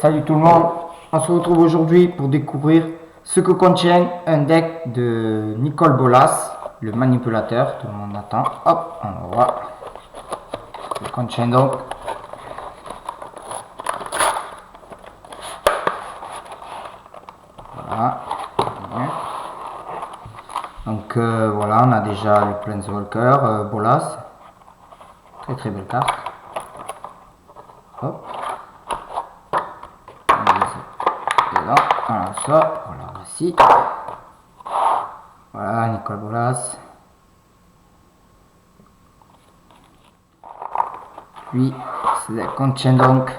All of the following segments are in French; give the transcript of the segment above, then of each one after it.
Salut tout le monde, on se retrouve aujourd'hui pour découvrir ce que contient un deck de Nicol Bolas, le manipulateur. Tout le monde attend. Hop, on va voir. Ce que contient donc. Voilà. Donc voilà, on a déjà le Planeswalker Bolas. Très très belle carte. Hop. Voilà, ça, voilà, voici. Voilà, Nicol Bolas. Puis, ça contient donc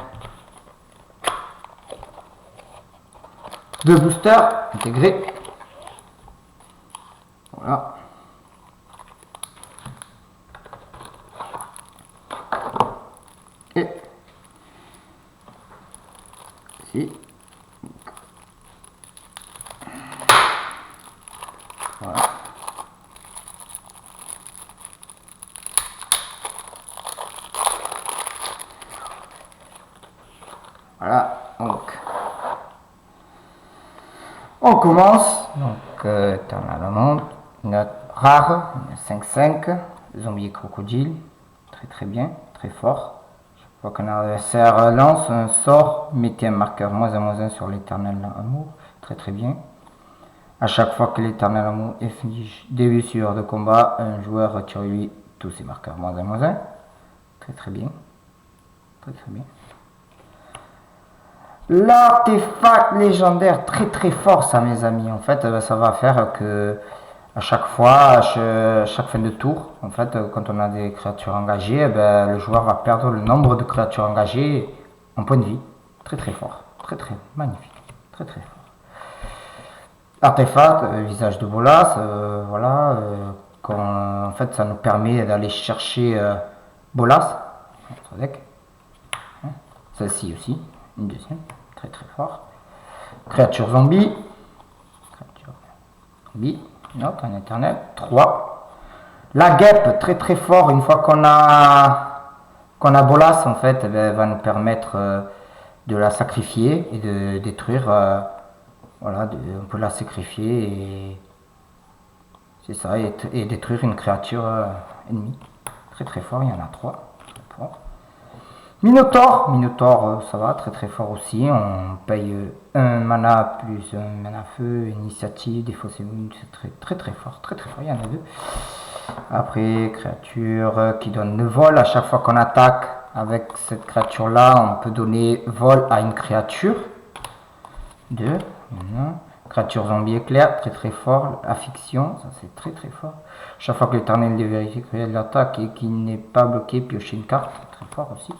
deux boosters intégrés. Voilà. Et ici. Voilà. Voilà, donc on commence. Donc éternellement, une rare, une 5-5, zombie et crocodile, très très bien, très fort. Chaque fois qu'un adversaire lance un sort, mettez un marqueur -1/-1 sur l'éternel amour, très très bien. À chaque fois que l'éternel amour inflige des blessures de combat, un joueur retire lui tous ses marqueurs -1/-1, très très bien, très très bien. L'artefact légendaire, très très fort ça mes amis. En fait ça va faire que à chaque fois, à chaque fin de tour, en fait quand on a des créatures engagées, le joueur va perdre le nombre de créatures engagées en points de vie. Très très fort, très très magnifique, très très fort. Artefact, visage de Bolas, voilà, en fait ça nous permet d'aller chercher Bolas, notre deck. Celle-ci aussi, une deuxième, très très fort. Créature zombie, une autre, un éternel, 3. La guêpe, très très fort, une fois qu'on a Bolas, en fait, elle va nous permettre de la sacrifier et de détruire, voilà, on peut la sacrifier et c'est ça, et détruire une créature ennemie. Très très fort, il y en a 3. Minotaur, ça va, très très fort aussi. On paye un mana plus un mana feu, initiative, défausser, c'est très très fort, il y en a 2. Après, créature qui donne le vol. À chaque fois qu'on attaque avec cette créature là, on peut donner vol à une créature. 2. Créature zombie éclair, très très fort. Affliction, ça c'est très très fort. Chaque fois que l'éternel vérifie qu'il y a de l'attaque et qu'il n'est pas bloqué, piocher une carte, très fort aussi.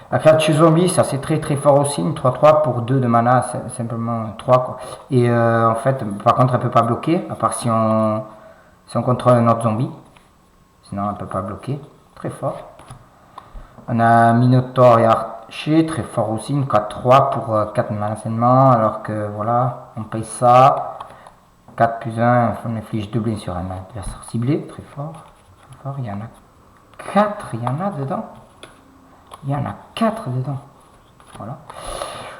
La créature zombie, ça c'est très très fort aussi, une 3-3 pour 2 de mana, simplement 3 quoi. Et en fait, par contre elle peut pas bloquer, à part si on contrôle un autre zombie. Sinon elle peut pas bloquer, très fort. On a Minotaur et Archer, très fort aussi, une 4-3 pour 4 mana seulement, alors que voilà, on paye ça. 4 plus 1, on inflige 2 blessures sur un adversaire ciblé, très fort. Il y en a 4, il y en a dedans. Il y en a 4 dedans. Voilà.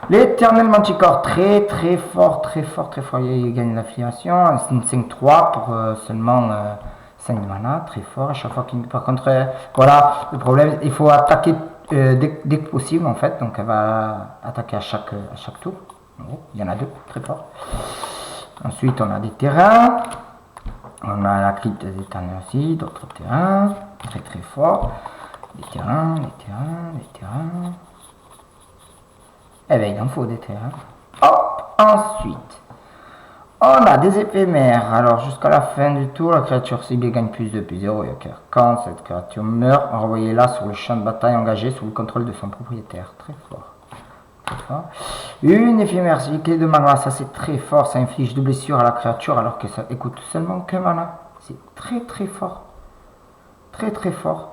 L'éternel manticore, très très fort, très fort, très fort. Il gagne l'affiliation. C'est une 5-3 pour seulement 5 de mana, très fort. À chaque fois qu'il. Par contre, voilà, le problème, il faut attaquer dès que possible en fait. Donc elle va attaquer à chaque tour. Oh, il y en a 2, très fort. Ensuite, on a des terrains. On a la crypte des éternels aussi, d'autres terrains, très très fort. Les terrains. Eh bien, il en faut des terrains. Hop, ensuite, on a des éphémères. Alors, jusqu'à la fin du tour, la créature ciblée gagne plus de +0 et cœur. Quand cette créature meurt, envoyez-la sur le champ de bataille engagé sous le contrôle de son propriétaire. Très fort. Très fort. Une éphémère clé de mana, ça c'est très fort. Ça inflige de blessures à la créature alors que ça écoute seulement qu'un mana. C'est très très fort. Très très fort.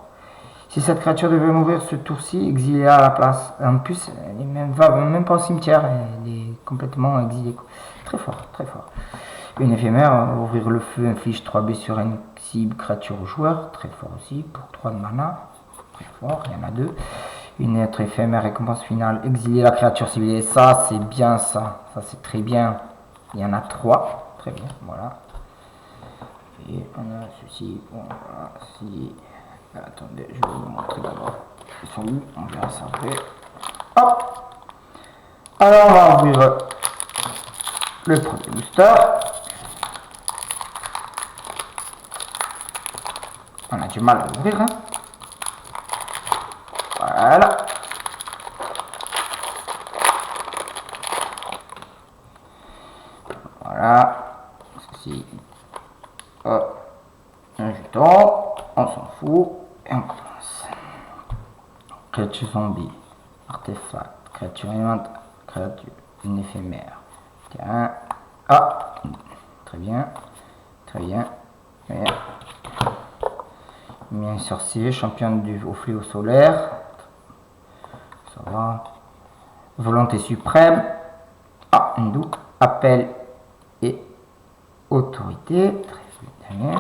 Si cette créature devait mourir ce tour-ci, exilée à la place. En plus, elle ne va même pas au cimetière, elle est complètement exilée. Très fort, très fort. Une éphémère, ouvrir le feu, inflige 3 blessures à une cible créature ou joueur. Très fort aussi, pour 3 de mana. Très fort, il y en a 2. Une lettre éphémère, récompense finale, exiler la créature ciblée. Ça, c'est bien ça. Ça, c'est très bien. Il y en a 3. Très bien, voilà. Et on a ceci. Bon, voilà, si... Attendez, je vais vous montrer d'abord. Ils sont où? On verra ça après. Hop! Alors, on va ouvrir le premier booster. On a du mal à l'ouvrir. Hein. Voilà. Voilà. Ceci. Hop. Un jeton. On s'en fout. Et on commence. Créature zombie. Artefact. Créature alimentaire. Créature. Une éphémère. Terrain. Ah. Très bien. Très bien. Très bien. Un sorcier. Champion au fléau solaire. Ça va. Volonté suprême. Ah. Un doux. Appel et autorité. Très bien.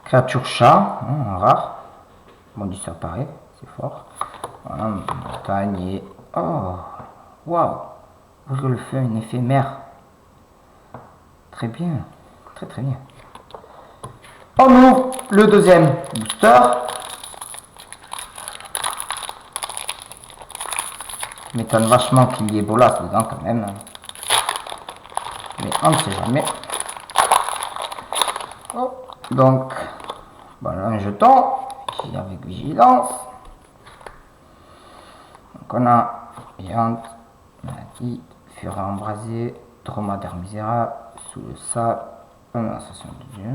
Créature chat. Rare. Bondisseur pareil. C'est fort. Voilà. Montagne et... Oh. Waouh. Ouvrir le feu, une éphémère. Très bien. Très très bien. On ouvre le deuxième booster. M'étonne vachement qu'il y ait Bolas dedans quand même. Mais on ne sait jamais. Oh. Donc, voilà un jeton. Ici avec vigilance. Donc on a viande, maladie, furet embrasé, dromadaire misérable, sous le sable, sensation de Dieu,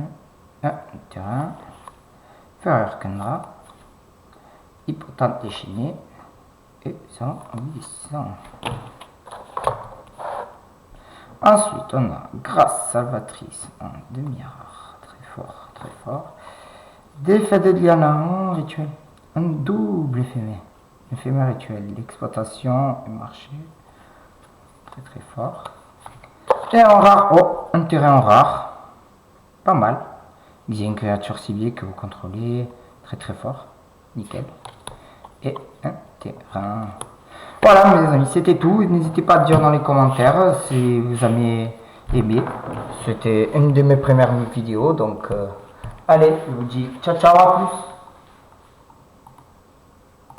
un terrain, Ferreur Kendra, hippotame déchaîné, et 100. Ensuite, on a grâce salvatrice en demi-rare, très fort, très fort. Défait de Diana en rituel, un double éphémère rituel, l'exploitation et marché, très très fort. Et en rare, oh, un terrain en rare, pas mal. Il y a une créature ciblée que vous contrôlez, très très fort, nickel. Et un terrain. Voilà mes amis, c'était tout. N'hésitez pas à dire dans les commentaires si vous avez aimé. C'était une de mes premières vidéos, donc allez, je vous dis ciao ciao, à plus.